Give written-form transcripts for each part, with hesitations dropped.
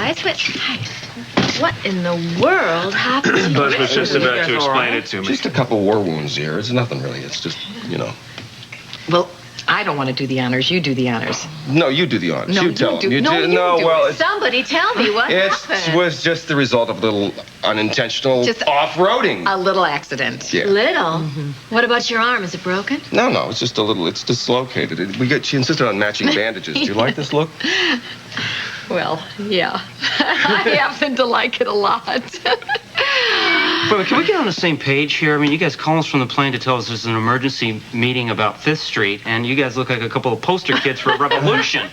guys, but what in the world happened to you? Buzz was just about to explain it to me. Just a couple war wounds here. It's nothing really. It's just, Well, I don't want to do the honors. You do the honors. No, you do the honors. No, you tell do. them. No, you do. Well, Somebody tell me what it happened. was just the result of a little unintentional off-roading. A little accident. Yeah. Little? What about your arm? Is it broken? No, it's just a little. It's dislocated. She insisted on matching bandages. Do you like this look? Well, yeah. I happen to like it a lot. But can we get on the same page here? I mean, you guys call us from the plane to tell us there's an emergency meeting about 5th Street, and you guys look like a couple of poster kids for a revolution.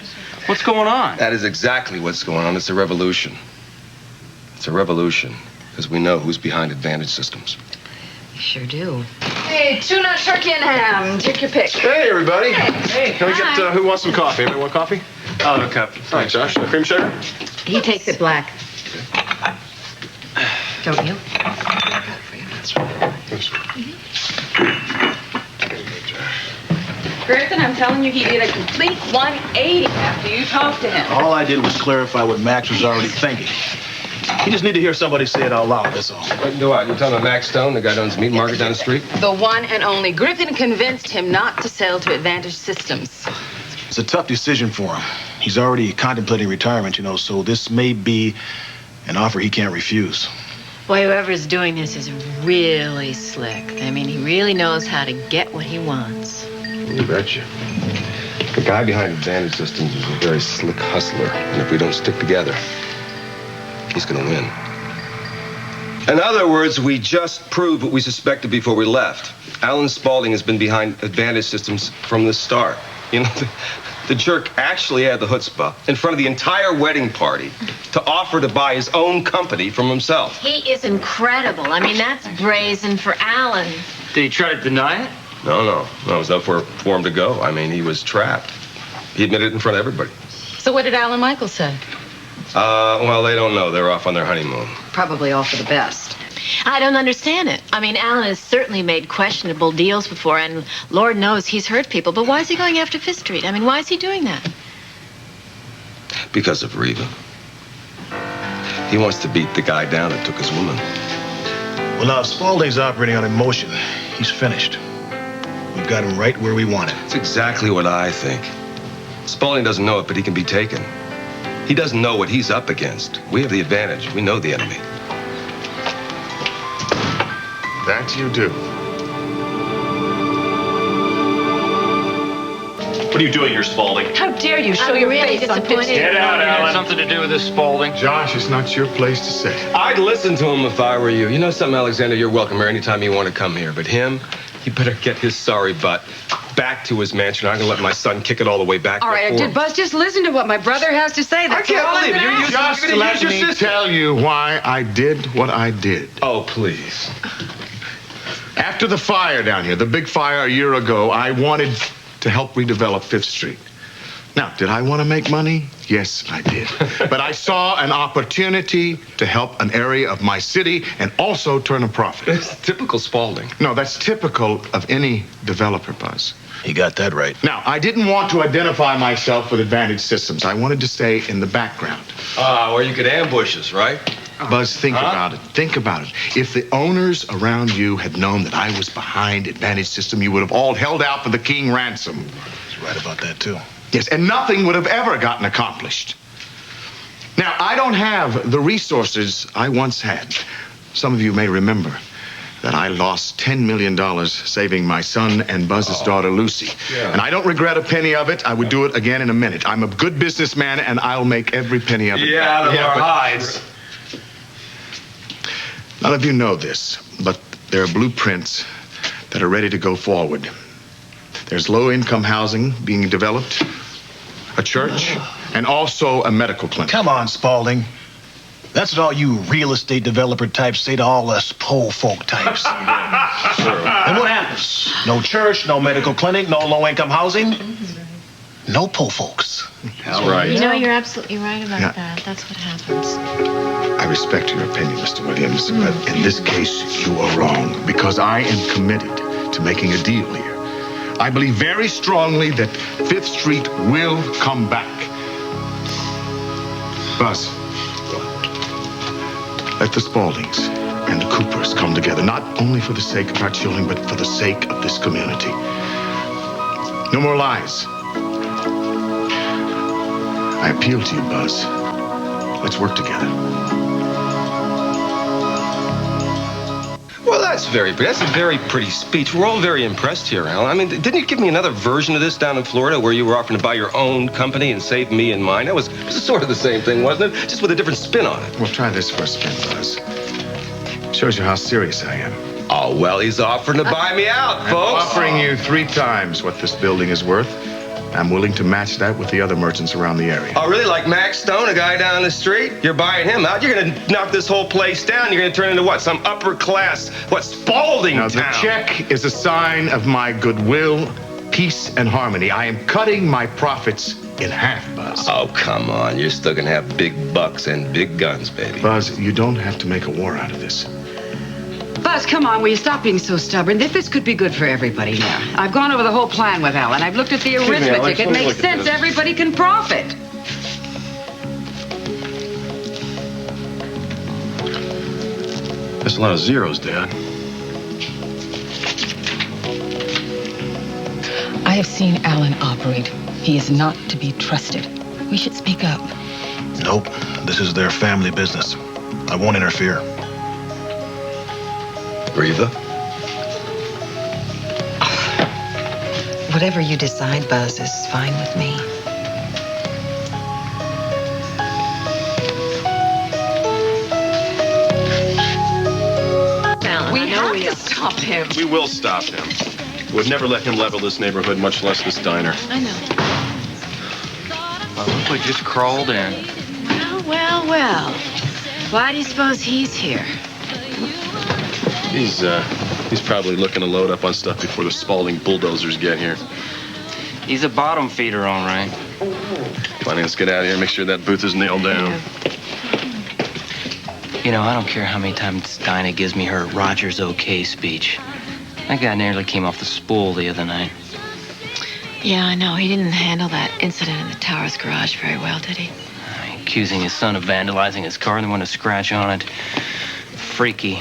What's going on? That is exactly what's going on. It's a revolution. It's a revolution, because we know who's behind Advantage Systems. You sure do. Hey, tuna, turkey, and ham. Take your pick. Hey, everybody. Hey, can we get, who wants some coffee? Anybody want coffee? I'll have a cup. All right, Josh. Cream sugar? He takes it black. Don't you? Griffin, I'm telling you, he did a complete 180 after you talked to him. All I did was clarify what Max was already thinking. He just need to hear somebody say it out loud, that's all. What? You're talking about Max Stone, the guy that owns the meat market down the street? The one and only. Griffin convinced him not to sell to Advantage Systems. It's a tough decision for him. He's already contemplating retirement, so this may be an offer he can't refuse. Boy, whoever's doing this is really slick. I mean, he really knows how to get what he wants. You betcha. The guy behind Advantage Systems is a very slick hustler, and if we don't stick together, he's gonna win. In other words, we just proved what we suspected before we left. Alan Spaulding has been behind Advantage Systems from the start. The jerk actually had the chutzpah in front of the entire wedding party to offer to buy his own company from himself. He is incredible. I mean, that's brazen for Alan. Did he try to deny it? No. It was up for him to go. I mean, he was trapped. He admitted it in front of everybody. So what did Alan Michaels say? Well, they don't know. They're off on their honeymoon. Probably all for the best. I don't understand it. I mean, Alan has certainly made questionable deals before, and Lord knows he's hurt people. But why is he going after 5th Street? I mean, why is he doing that? Because of Reva. He wants to beat the guy down that took his woman. Well, now, if Spaulding's operating on emotion, he's finished. We've got him right where we want him. That's exactly what I think. Spaulding doesn't know it, but he can be taken. He doesn't know what he's up against. We have the advantage. We know the enemy. That you do. What are you doing here, Spaulding? How dare you show I'm your really face on disappointed. Get out, Alan. Something to do with this Spaulding. Josh, it's not your place to say. I'd listen to him if I were you. You know something, Alexander? You're welcome here anytime you want to come here. But him, he better get his sorry butt back to his mansion. I'm going to let my son kick it all the way back. All right, did Buzz just listen to what my brother has to say? I That's can't all I'm believe gonna you're ask. using Just let me tell you why I did what I did. Oh, please. After the fire down here, the big fire a year ago, I wanted to help redevelop 5th Street. Now, did I want to make money? Yes, I did. But I saw an opportunity to help an area of my city and also turn a profit. It's typical Spaulding. No, that's typical of any developer, Buzz. He got that right. Now, I didn't want to identify myself with Advantage Systems. I wanted to stay in the background. Or you could ambush us, right? Buzz, think about it. Think about it. If the owners around you had known that I was behind Advantage System, you would have all held out for the king ransom. He's right about that, too. Yes, and nothing would have ever gotten accomplished. Now, I don't have the resources I once had. Some of you may remember that I lost $10 million saving my son and Buzz's daughter, Lucy. Yeah. And I don't regret a penny of it. I would do it again in a minute. I'm a good businessman, and I'll make every penny of it. Yeah, out of our hides. None of you know this, but there are blueprints that are ready to go forward. There's low-income housing being developed, a church, and also a medical clinic. Come on, Spaulding. That's what all you real estate developer types say to all us poor folk types. Sure. And what happens? No church, no medical clinic, no low-income housing, no poor folks. That's right. You know, you're absolutely right about that. That's what happens. I respect your opinion, Mr. Williams, but in this case, you are wrong, because I am committed to making a deal here. I believe very strongly that 5th Street will come back. Buzz, Let the Spauldings and the Coopers come together, not only for the sake of our children, but for the sake of this community. No more lies. I appeal to you, Buzz. Let's work together. Well, that's a very pretty speech. We're all very impressed here, Al. I mean, didn't you give me another version of this down in Florida where you were offering to buy your own company and save me and mine? It was sort of the same thing, wasn't it? Just with a different spin on it. Well, try this for a spin, Buzz. Shows you how serious I am. Oh, well, he's offering to buy me out, folks. Offering you 3 times what this building is worth. I'm willing to match that with the other merchants around the area. Oh, really? Like Max Stone, a guy down the street? You're buying him out? You're going to knock this whole place down? You're going to turn into what? Some upper class, Spaulding Now, town? the check is a sign of my goodwill, peace, and harmony. I am cutting my profits in half, Buzz. Oh, come on. You're still going to have big bucks and big guns, baby. Buzz, you don't have to make a war out of this. Buzz, come on, will you stop being so stubborn? This could be good for everybody now. I've gone over the whole plan with Alan. I've looked at the arithmetic. It makes sense. Everybody can profit. That's a lot of zeros, Dad. I have seen Alan operate. He is not to be trusted. We should speak up. Nope. This is their family business. I won't interfere. Breather? Whatever you decide, Buzz, is fine with me. Alan, We have to stop him. We will stop him. We've never let him level this neighborhood, much less this diner. I know. Well, look, we just crawled in. Well. Why do you suppose he's here? He's probably looking to load up on stuff before the Spaulding bulldozers get here. He's a bottom feeder, all right. Come on, let's get out of here and make sure that booth is nailed down. You know, I don't care how many times Dinah gives me her Roger's okay speech. That guy nearly came off the spool the other night. Yeah, I know. He didn't handle that incident in the Towers garage very well, did he? Accusing his son of vandalizing his car and then went to scratch on it. Freaky.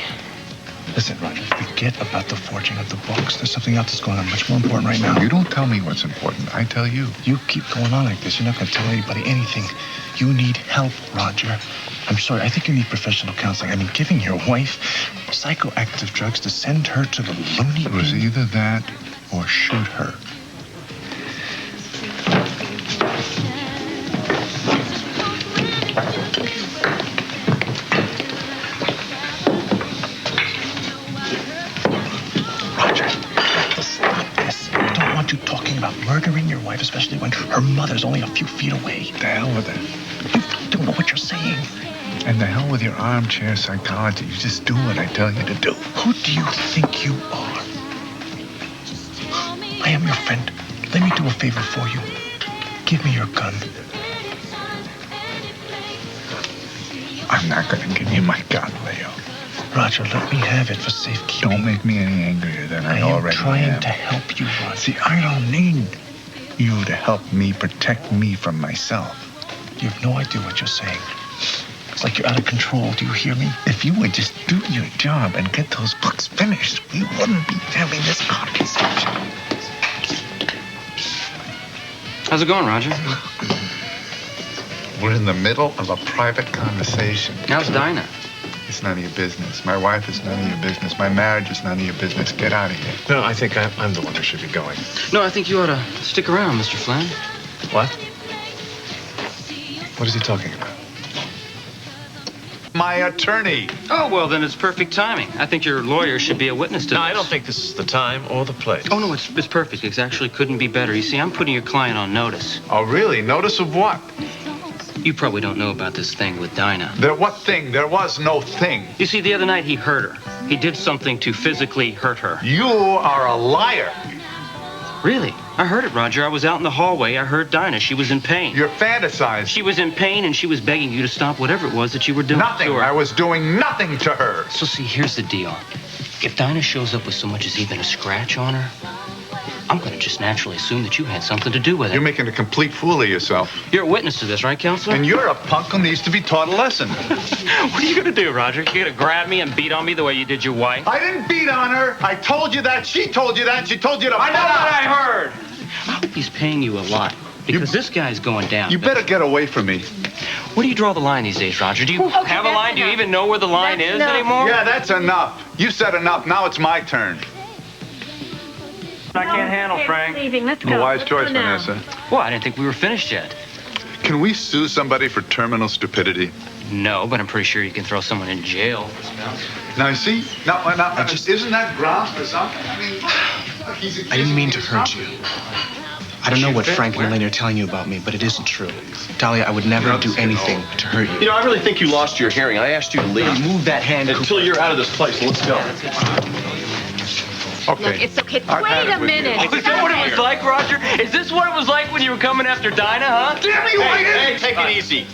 Listen, Roger, forget about the forging of the books. There's something else that's going on much more important right now. You don't tell me what's important. I tell you. You keep going on like this, you're not going to tell anybody anything. You need help, Roger. I'm sorry, I think you need professional counseling. I mean, giving your wife psychoactive drugs to send her to the loony It was bin. either that or shoot her. You talking about murdering your wife, especially when her mother's only a few feet away. The hell with it. You don't know what you're saying. And the hell with your armchair psychology. You just do what I tell you to do. Who do you think you are? I am your friend. Let me do a favor for you. Give me your gun. I'm not going to give you my gun, Leo. Roger, let me have it for safekeeping. Don't make me any angrier than I already am. I am trying to help you, Roger. See, I don't need you to help me protect me from myself. You have no idea what you're saying. It's like you're out of control. Do you hear me? If you would just do your job and get those books finished, we wouldn't be having this conversation. How's it going, Roger? We're in the middle of a private conversation. How's Dinah? It's none of your business. My wife is none of your business. My marriage is none of your business. Get out of here. No, I think I'm the one who should be going. No, I think you ought to stick around, Mr. Flynn. What? What is he talking about? My attorney. Oh, well, then it's perfect timing. I think your lawyer should be a witness to this. No, I don't think this is the time or the place. Oh, no, it's perfect. It actually couldn't be better. You see, I'm putting your client on notice. Oh, really? Notice of what? You probably don't know about this thing with Dinah. What thing? There was no thing. You see, the other night he hurt her. He did something to physically hurt her. You are a liar. Really? I heard it, Roger. I was out in the hallway. I heard Dinah. She was in pain. You're fantasizing. She was in pain, and she was begging you to stop whatever it was that you were doing. Nothing. To her. I was doing nothing to her. So, see, here's the deal. If Dinah shows up with so much as even a scratch on her, I'm going to just naturally assume that you had something to do with it. You're making a complete fool of yourself. You're a witness to this, right, Counselor? And you're a punk who needs to be taught a lesson. What are you going to do, Roger? You're going to grab me and beat on me the way you did your wife? I didn't beat on her. I told you that. She told you that. She told you to... I know what I heard. I hope he's paying you a lot. Because this guy's going down. You better get away from me. Where do you draw the line these days, Roger? Do you have a line? Do you even know where the line is anymore? Yeah, that's enough. You said enough. Now it's my turn. I can't handle Frank. Leaving. Let's A go. wise choice, For now. Vanessa. Well, I didn't think we were finished yet. Can we sue somebody for terminal stupidity? No, but I'm pretty sure you can throw someone in jail. Now, you see? Now, isn't that grounds for something? I mean, I didn't mean to hurt you. I don't know what Frank and Elaine are telling you about me, but it isn't true. Talia, I would never do anything to hurt you. You know, I really think you lost your hearing. I asked you to leave. Move that hand until you're out of this place. Let's go. Okay. Look, it's okay. I've had Wait it a with you. minute. Is that what it was like, Roger? Is this what it was like when you were coming after Dinah, huh? Damn you, Hey, take it easy.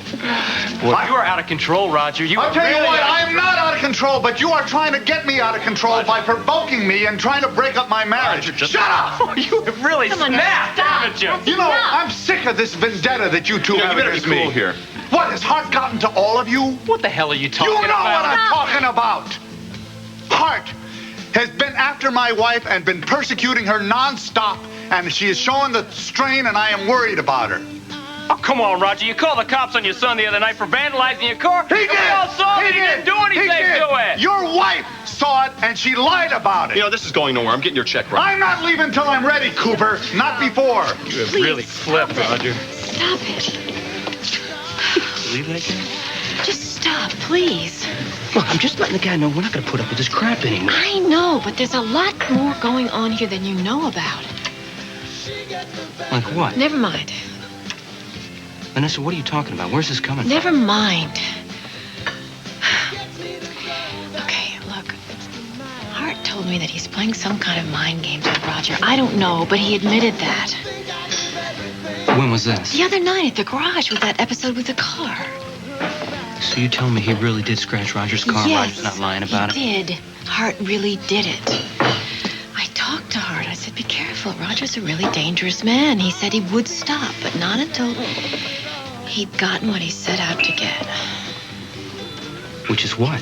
You are out of control, Roger. I'll tell you what, I am not out of control, but you are trying to get me out of control by provoking me and trying to break up my marriage. Shut up! You have really snapped, haven't you? You know, I'm sick of this vendetta that you two You have better be against me. cool here. What, has Hart gotten to all of you? What the hell are you talking You know about? what I'm talking about. Hart has been after my wife and been persecuting her nonstop, and she is showing the strain, and I am worried about her. Oh, come on, Roger. You called the cops on your son the other night for vandalizing your car. He did. We all saw that he didn't do anything to it. Your wife saw it, and she lied about it. You know, this is going nowhere. I'm getting your check right. I'm not leaving till I'm ready, Cooper. Not before. You have really flipped, Roger. Stop it. Believe that guy? Just stop, please. Look, I'm just letting the guy know we're not going to put up with this crap anymore. I know, but there's a lot more going on here than you know about. Like what? Never mind. Vanessa, what are you talking about? Where's this coming Never mind. Okay, look. Hart told me that he's playing some kind of mind games with Roger. I don't know, but he admitted that. from? When was this? The other night at the garage with that episode with the car. So you tell me he really did scratch Roger's car? Yes, Roger's not lying about it? he did. Hart really did it. I talked to Hart. I said, be careful. Roger's a really dangerous man. He said he would stop, but not until he'd gotten what he set out to get. Which is what?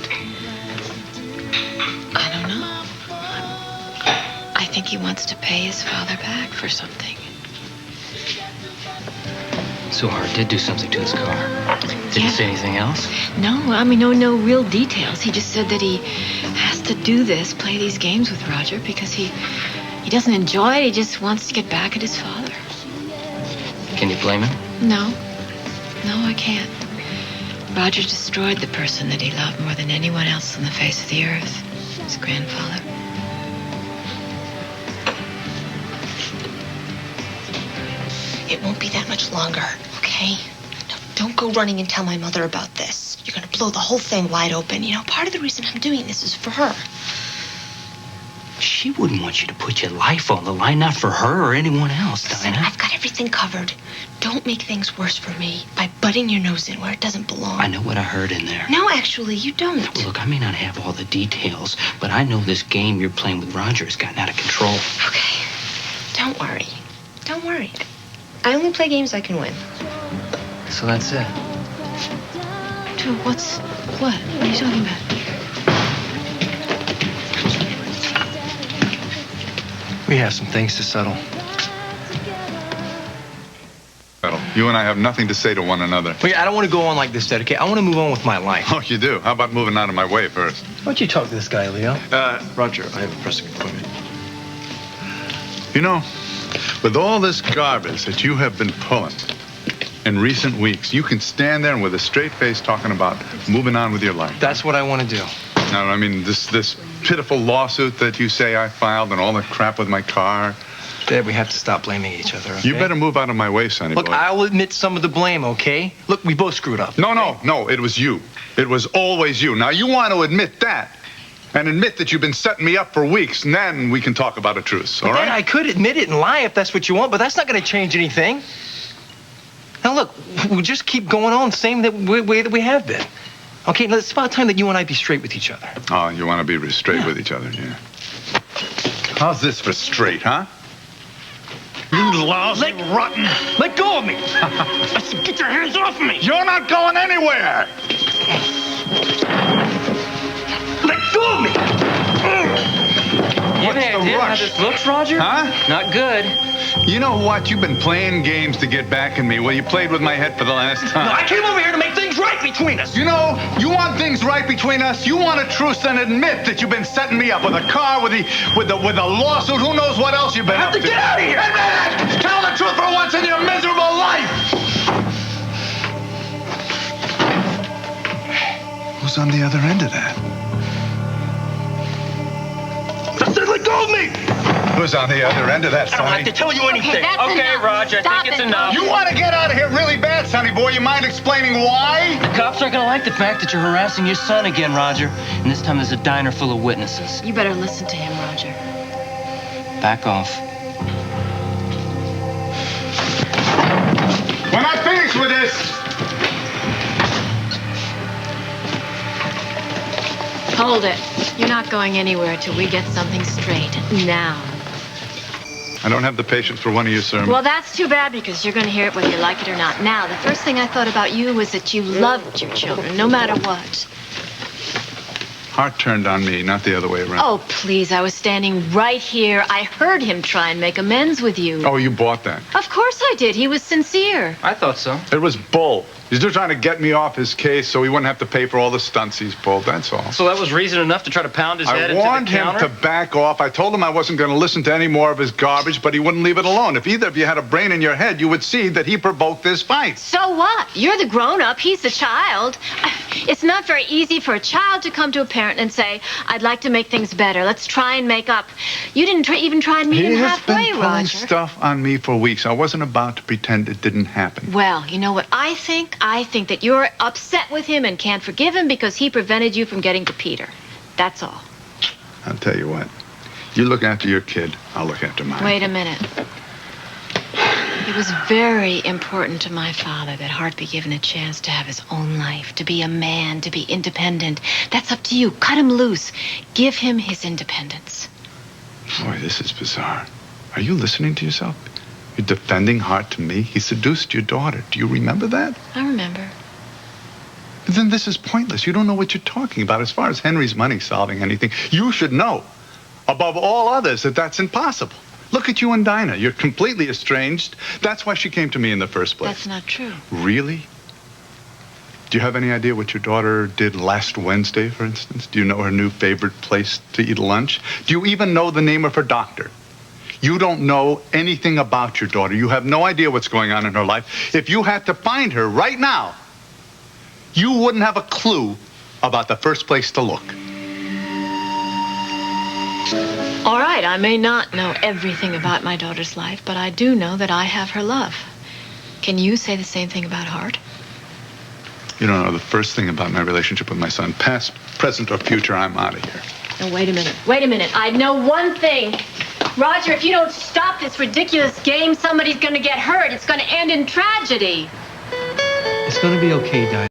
I don't know. I think he wants to pay his father back for something. So Hart did do something to his car. Did he say anything else? No, I mean, no real details. He just said that he has to do this, play these games with Roger, because he doesn't enjoy it. He just wants to get back at his father. Can you blame him? No, I can't. Roger destroyed the person that he loved more than anyone else on the face of the earth, his grandfather. It won't be that much longer, okay? No, don't go running and tell my mother about this. You're gonna blow the whole thing wide open. You know, part of the reason I'm doing this is for her. She wouldn't want you to put your life on the line, not for her or anyone else, Dinah. I've got everything covered. Don't make things worse for me by butting your nose in where it doesn't belong. I know what I heard in there. No, actually, you don't. Well, look, I may not have all the details, but I know this game you're playing with Roger has gotten out of control. Okay. Don't worry. Don't worry. I only play games I can win. So that's it. Dude, what? What are you talking about? We have some things to settle. You and I have nothing to say to one another. Wait, I don't want to go on like this, Dad, okay? I want to move on with my life. Oh, you do? How about moving out of my way first? Why don't you talk to this guy, Leo? Roger, I have a pressing appointment. You know, with all this garbage that you have been pulling in recent weeks, you can stand there and with a straight face talking about moving on with your life. That's what I want to do. Now, I mean, this pitiful lawsuit that you say I filed and all the crap with my car. Dad, we have to stop blaming each other, okay? You better move out of my way, sonny Look, boy. I'll admit some of the blame, okay? Look, we both screwed up. No, it was you. It was always you. Now, you want to admit that and admit that you've been setting me up for weeks, and then we can talk about a truce, all right? Dad, I could admit it and lie if that's what you want, but that's not going to change anything. Now, look, we'll just keep going on the same way that we have been. Okay, it's about time that you and I be straight with each other. Oh, you want to be straight with each other, yeah. How's this for straight, huh? lousy, rotten. Let go of me! I said, get your hands off me! You're not going anywhere. Let go of me! You have any idea how this looks, Roger? Huh? Not good. You know what? You've been playing games to get back at me. Well, you played with my head for the last time. No, I came over here to make things right between us. You know, you want things right between us. You want a truce, then admit that you've been setting me up with a car, with a lawsuit. Who knows what else you've been up to? Get out of here! Admit it! Tell the truth for once in your miserable life. Who's on the other end of that? I said, let go of me! Who's on the other end of that, I don't have Sonny? to tell you anything. Okay, Roger, I think it's enough. You want to get out of here really bad, Sonny boy. You mind explaining why? The cops aren't going to like the fact that you're harassing your son again, Roger. And this time there's a diner full of witnesses. You better listen to him, Roger. Back off. When I finish with this... Hold it. You're not going anywhere till we get something straight. Now. I don't have the patience for one of your sermons. Well, that's too bad because you're going to hear it whether you like it or not. Now, the first thing I thought about you was that you loved your children, no matter what. Hart turned on me, not the other way around. Oh, please. I was standing right here. I heard him try and make amends with you. Oh, you bought that? Of course I did. He was sincere. I thought so. It was bull. He's just trying to get me off his case so he wouldn't have to pay for all the stunts he's pulled, that's all. So that was reason enough to try to pound his head I into the warned him counter? to back off. I told him I wasn't going to listen to any more of his garbage, but he wouldn't leave it alone. If either of you had a brain in your head, you would see that he provoked this fight. So what? You're the grown-up. He's the child. It's not very easy for a child to come to a parent and say, I'd like to make things better. Let's try and make up. You didn't even try and meet him halfway, He has been pulling Roger. stuff on me for weeks. I wasn't about to pretend it didn't happen. Well, you know what I think? I think that you're upset with him and can't forgive him because he prevented you from getting to Peter. That's all. I'll tell you what. You look after your kid, I'll look after mine. Wait a minute. It was very important to my father that Hart be given a chance to have his own life, to be a man, to be independent. That's up to you. Cut him loose. Give him his independence. Boy, this is bizarre. Are you listening to yourself? You're defending Hart to me? He seduced your daughter. Do you remember that? I remember. Then this is pointless. You don't know what you're talking about. As far as Henry's money solving anything, you should know, above all others, that that's impossible. Look at you and Dinah. You're completely estranged. That's why she came to me in the first place. That's not true. Really? Do you have any idea what your daughter did last Wednesday, for instance? Do you know her new favorite place to eat lunch? Do you even know the name of her doctor? You don't know anything about your daughter. You have no idea what's going on in her life. If you had to find her right now, you wouldn't have a clue about the first place to look. All right, I may not know everything about my daughter's life, but I do know that I have her love. Can you say the same thing about Hart? You don't know the first thing about my relationship with my son. Past, present, or future, I'm out of here. Now, wait a minute. Wait a minute. I know one thing. Roger, if you don't stop this ridiculous game, somebody's going to get hurt. It's going to end in tragedy. It's going to be okay, Dinah.